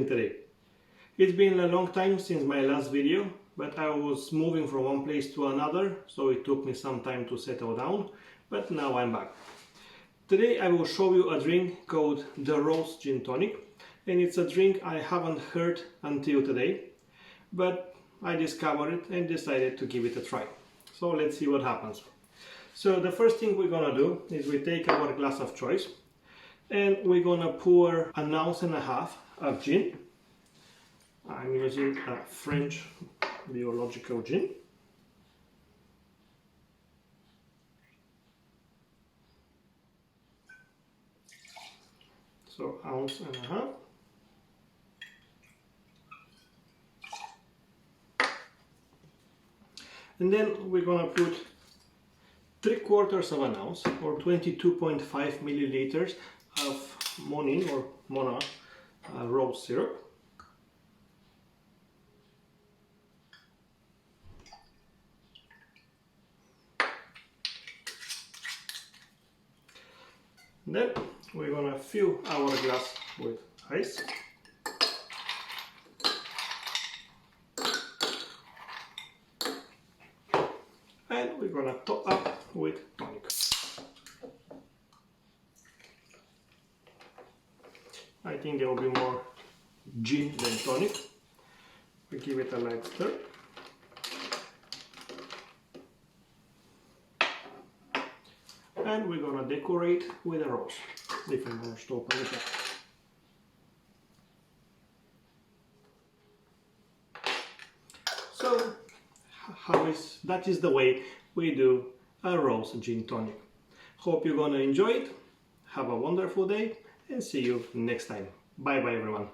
drink today. It's been a long time since my last video, but I was moving from one place to another, so it took me some time to settle down, but now I'm back. Today I will show you a drink called the Rose Gin Tonic, and it's a drink I haven't heard until today, but I discovered it and decided to give it a try. So let's see what happens. So the first thing we're gonna do is we take our glass of choice and we're gonna pour 1.5 ounces of gin. I'm using a French biological gin. So 1.5 ounces. And then we're gonna put 3/4 ounce or 22.5 milliliters of Monin or Mona rose syrup. Then we're gonna fill our glass with ice. And we're gonna top up with tonic. I think there will be more gin than tonic. We give it a light stir. And we're gonna decorate with a rose. If I'm gonna stop on the top. So that is the way we do a rose gin tonic. Hope you're gonna enjoy it. Have a wonderful day and see you next time. Bye bye everyone.